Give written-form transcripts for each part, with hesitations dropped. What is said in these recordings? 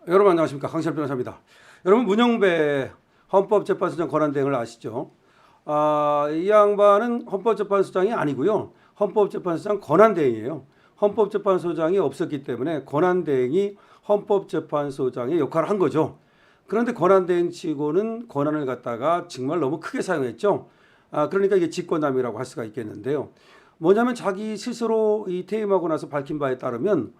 여러분 안녕하십니까, 강시열 변호사입니다. 여러분, 문영배 헌법재판소장 권한대행을 아시죠? 이 양반은 헌법재판소장이 아니고요, 헌법재판소장 권한대행이에요. 헌법재판소장이 없었기 때문에 권한대행이 헌법재판소장의 역할을 한 거죠. 그런데 권한대행치고는 권한을 갖다가 정말 너무 크게 사용했죠. 그러니까 이게 직권남용이라고 할 수가 있겠는데요. 뭐냐면 자기 스스로 이 퇴임하고 나서 밝힌 바에 따르면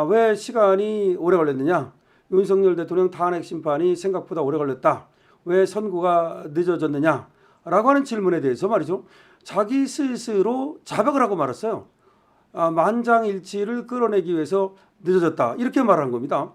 왜 시간이 오래 걸렸느냐? 윤석열 대통령 탄핵 심판이 생각보다 오래 걸렸다. 왜 선고가 늦어졌느냐? 라고 하는 질문에 대해서 말이죠, 자기 스스로 자백을 하고 말았어요. 만장일치를 끌어내기 위해서 늦어졌다, 이렇게 말한 겁니다.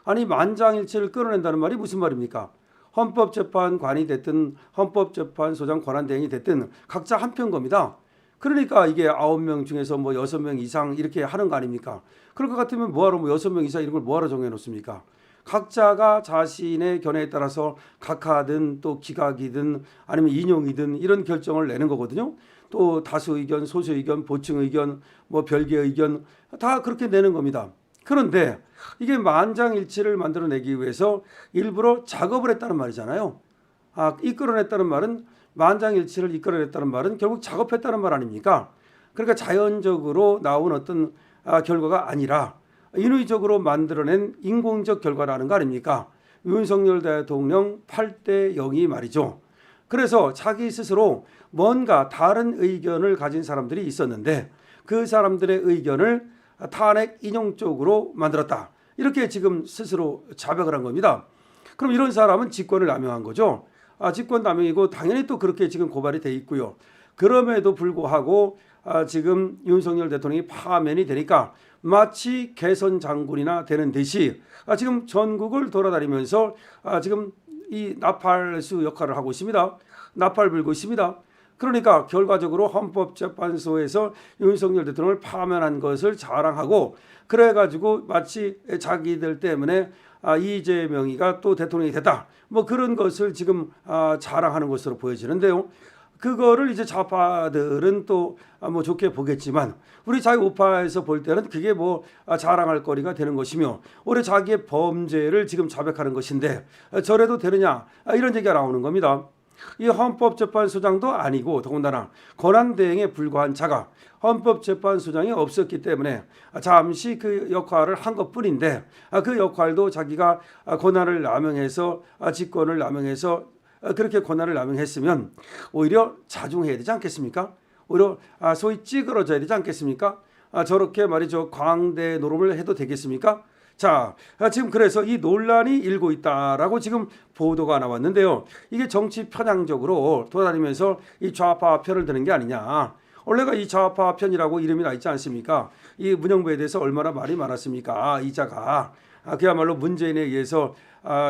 아니, 만장일치를 끌어낸다는 말이 무슨 말입니까? 헌법재판관이 됐든 헌법재판소장 권한대행이 됐든 각자 한 편 겁니다. 그러니까 이게 9명 중에서 뭐 6명 이상 이렇게 하는 거 아닙니까? 그럴 것 같으면 뭐하러 뭐 6명 이상 이런 걸 뭐하러 정해놓습니까? 각자가 자신의 견해에 따라서 각하든 또 기각이든 아니면 인용이든 이런 결정을 내는 거거든요. 또 다수 의견, 소수 의견, 보충 의견, 뭐 별개 의견 다 그렇게 내는 겁니다. 그런데 이게 만장일치를 만들어내기 위해서 일부러 작업을 했다는 말이잖아요. 이끌어냈다는 말은, 만장일치를 이끌어냈다는 말은 결국 작업했다는 말 아닙니까? 그러니까 자연적으로 나온 어떤 결과가 아니라 인위적으로 만들어낸 인공적 결과라는 거 아닙니까? 윤석열 대통령 8대 0이 말이죠. 그래서 자기 스스로 뭔가 다른 의견을 가진 사람들이 있었는데 그 사람들의 의견을 탄핵 인용적으로 만들었다, 이렇게 지금 스스로 자백을 한 겁니다. 그럼 이런 사람은 직권을 남용한 거죠. 직권남용이고 당연히 또 그렇게 지금 고발이 돼 있고요. 그럼에도 불구하고 지금 윤석열 대통령이 파면이 되니까 마치 개선 장군이나 되는 듯이 지금 전국을 돌아다니면서 지금 이 나팔수 역할을 하고 있습니다. 나팔 불고 있습니다. 그러니까 결과적으로 헌법재판소에서 윤석열 대통령을 파면한 것을 자랑하고, 그래가지고 마치 자기들 때문에 이재명이가 또 대통령이 됐다, 뭐 그런 것을 지금 자랑하는 것으로 보여지는데요. 그거를 이제 좌파들은 또 뭐 좋게 보겠지만 우리 자유우파에서 볼 때는 그게 뭐 자랑할 거리가 되는 것이며 오히려 자기의 범죄를 지금 자백하는 것인데 저래도 되느냐, 이런 얘기가 나오는 겁니다. 이 헌법재판소장도 아니고 더군다나 권한대행에 불과한 자가 헌법재판소장이 없었기 때문에 잠시 그 역할을 한 것뿐인데 그 역할도 자기가 권한을 남용해서 직권을 남용해서 그렇게 권한을 남용했으면 오히려 자중해야 되지 않겠습니까? 오히려 소위 찌그러져야 되지 않겠습니까? 저렇게 말이죠, 광대 노름을 해도 되겠습니까? 자, 지금 그래서 이 논란이 일고 있다라고 지금 보도가 나왔는데요. 이게 정치 편향적으로 돌아다니면서 이 좌파 편을 드는 게 아니냐. 원래가 이 좌파 편이라고 이름이 나 있지 않습니까? 이 문영배에 대해서 얼마나 말이 많았습니까? 이자가 그야말로 문재인에 의해서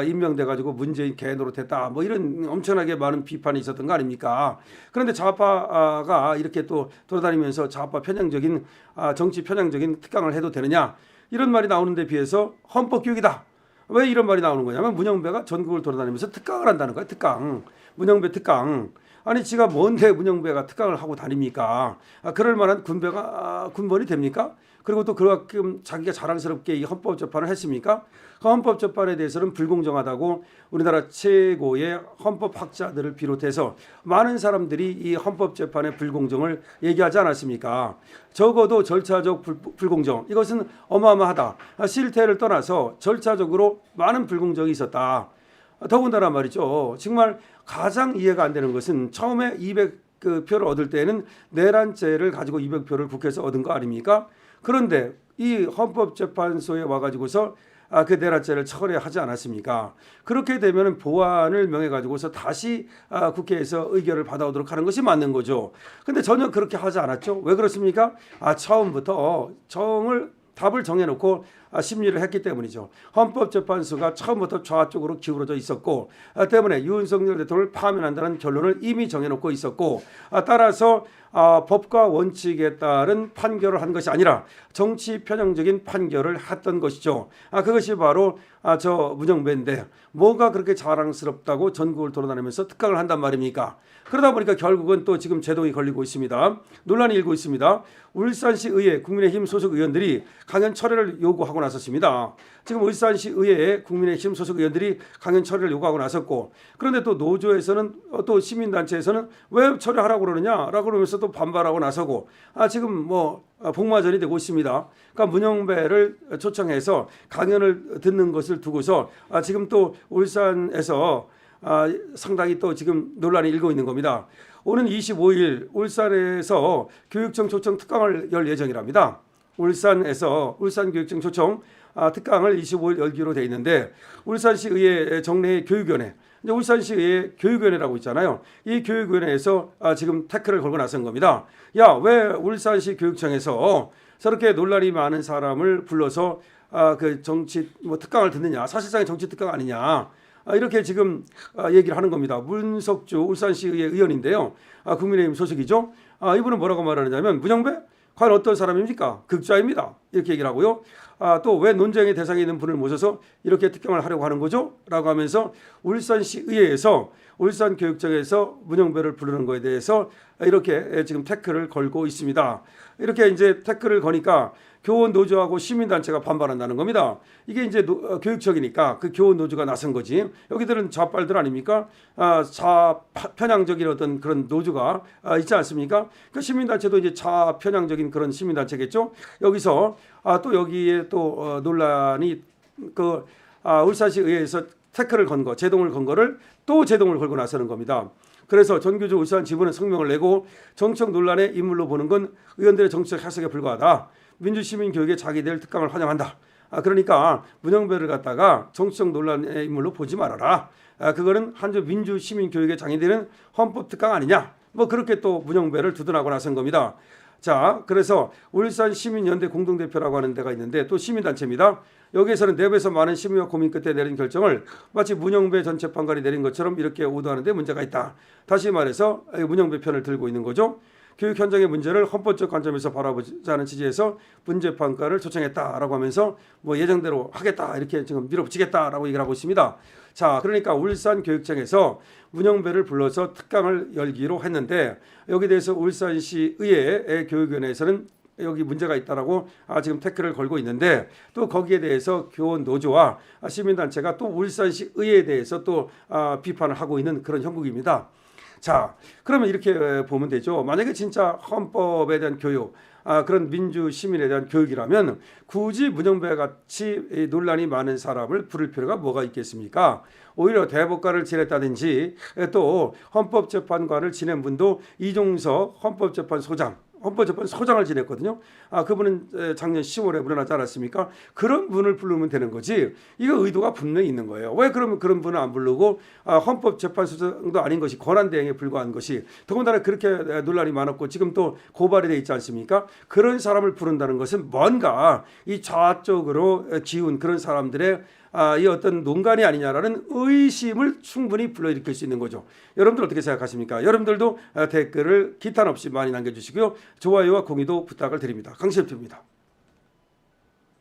임명돼 가지고 문재인 개노릇했다, 뭐 이런 엄청나게 많은 비판이 있었던 거 아닙니까? 그런데 좌파가 이렇게 또 돌아다니면서 좌파 편향적인 정치 편향적인 특강을 해도 되느냐, 이런 말이 나오는데 비해서 헌법교육이다. 왜 이런 말이 나오는 거냐면 문영배가 전국을 돌아다니면서 특강을 한다는 거야. 특강. 문영배 특강. 아니, 지가 뭔데 문영배가 특강을 하고 다닙니까? 그럴 만한 군번이 됩니까? 그리고 또 그만큼 자기가 자랑스럽게 이 헌법재판을 했습니까? 그 헌법재판에 대해서는 불공정하다고 우리나라 최고의 헌법학자들을 비롯해서 많은 사람들이 이 헌법재판의 불공정을 얘기하지 않았습니까? 적어도 절차적 불공정, 이것은 어마어마하다. 실태를 떠나서 절차적으로 많은 불공정이 있었다. 더군다나 말이죠, 정말 가장 이해가 안 되는 것은 처음에 200표를 얻을 때에는 내란죄를 가지고 200표를 국회에서 얻은 거 아닙니까? 그런데 이 헌법재판소에 와가지고서 그 내란죄를 철회하지 않았습니까? 그렇게 되면 보완을 명해 가지고서 다시 국회에서 의결을 받아오도록 하는 것이 맞는 거죠. 근데 전혀 그렇게 하지 않았죠. 왜 그렇습니까? 처음부터 답을 정해놓고 심리를 했기 때문이죠. 헌법재판소가 처음부터 좌쪽으로 기울어져 있었고 때문에 윤석열 대통령을 파면한다는 결론을 이미 정해놓고 있었고 따라서 법과 원칙에 따른 판결을 한 것이 아니라 정치 편향적인 판결을 했던 것이죠. 그것이 바로 저 문영배인데 뭐가 그렇게 자랑스럽다고 전국을 돌아다니면서 특강을 한단 말입니까? 그러다 보니까 결국은 또 지금 제동이 걸리고 있습니다. 논란이 일고 있습니다. 울산시 의회 국민의힘 소속 의원들이 강연 철회를 요구하고 나섰습니다. 지금 울산시 의회에 국민의힘 소속 의원들이 강연 처리를 요구하고 나섰고, 그런데 또 노조에서는 또 시민단체에서는 왜 처리하라고 그러느냐라고 그러면서 또 반발하고 나서고, 지금 뭐 복마전이 되고 있습니다. 그러니까 문영배를 초청해서 강연을 듣는 것을 두고서 지금 또 울산에서 상당히 또 지금 논란이 일고 있는 겁니다. 오는 25일 울산에서 교육청 초청 특강을 열 예정이랍니다. 울산에서 울산교육청 초청 특강을 25일 열기로 돼 있는데, 울산시 의회 정례 교육위원회, 이제 울산시 의회 교육위원회라고 있잖아요. 이 교육위원회에서 지금 태클을 걸고 나선 겁니다. 야, 왜 울산시 교육청에서 저렇게 논란이 많은 사람을 불러서 그 정치 뭐 특강을 듣느냐, 사실상의 정치 특강 아니냐, 이렇게 지금 얘기를 하는 겁니다. 문석주 울산시의회 의원인데요. 국민의힘 소속이죠. 이분은 뭐라고 말하느냐면, 문영배? 과연 어떤 사람입니까? 극좌입니다. 이렇게 얘기를 하고요. 또 왜 논쟁의 대상에 있는 분을 모셔서 이렇게 특경을 하려고 하는 거죠? 라고 하면서 울산시의회에서 울산교육청에서 문영배를 부르는 거에 대해서 이렇게 지금 태클을 걸고 있습니다. 이렇게 이제 태클을 거니까 교원 노조하고 시민단체가 반발한다는 겁니다. 이게 이제 교육청이니까 그 교원 노조가 나선 거지. 여기들은 좌빨들 아닙니까? 좌편향적인 어떤 그런 노조가 있지 않습니까? 그 시민단체도 이제 좌편향적인 그런 시민단체겠죠. 여기서 또 여기에 또 논란이 울산시 의회에서 태클을 건 거, 제동을 건 거를 또 제동을 걸고 나서는 겁니다. 그래서 전교조 울산 지부는 성명을 내고, 정치적 논란의 인물로 보는 건 의원들의 정치적 해석에 불과하다. 민주시민교육의 자기들 특강을 환영한다. 그러니까 문영배를 갖다가 정치적 논란의 인물로 보지 말아라. 그거는 한주 민주시민교육의 장애되는 헌법 특강 아니냐. 뭐 그렇게 또 문영배를 두둔하고 나선 겁니다. 자, 그래서 울산시민연대 공동대표라고 하는 데가 있는데, 또 시민단체입니다. 여기에서는 내부에서 많은 심의와 고민 끝에 내린 결정을 마치 문영배 전 재판관이 내린 것처럼 이렇게 오도하는 데 문제가 있다. 다시 말해서 문영배 편을 들고 있는 거죠. 교육 현장의 문제를 헌법적 관점에서 바라보자는 취지에서 문재판관을 초청했다라고 하면서 뭐 예정대로 하겠다, 이렇게 지금 밀어붙이겠다라고 얘기를 하고 있습니다. 자, 그러니까 울산교육청에서 문영배를 불러서 특강을 열기로 했는데, 여기에 대해서 울산시 의회 교육위원회에서는 여기 문제가 있다라고 지금 태클을 걸고 있는데, 또 거기에 대해서 교원 노조와 시민단체가 또 울산시 의회에 대해서 또 비판을 하고 있는 그런 형국입니다. 자, 그러면 이렇게 보면 되죠. 만약에 진짜 헌법에 대한 교육, 그런 민주 시민에 대한 교육이라면 굳이 문영배 같이 논란이 많은 사람을 부를 필요가 뭐가 있겠습니까? 오히려 대법관을 지냈다든지 또 헌법재판관을 지낸 분도 이종석 헌법재판소장을 지냈거든요. 그분은 작년 10월에 물러나지 않았습니까? 그런 분을 부르면 되는 거지. 이거 의도가 분명히 있는 거예요. 왜 그러면 그런 분을 안 부르고 헌법재판소장도 아닌 것이 권한대행에 불과한 것이, 더군다나 그렇게 논란이 많았고 지금 또 고발이 돼 있지 않습니까? 그런 사람을 부른다는 것은 뭔가 이 좌쪽으로 기운 그런 사람들의 이 어떤 논간이 아니냐라는 의심을 충분히 불러일으킬 수 있는 거죠. 여러분들 어떻게 생각하십니까? 여러분들도 댓글을 기탄 없이 많이 남겨주시고요. 좋아요와 공유도 부탁을 드립니다. 강시엽입니다.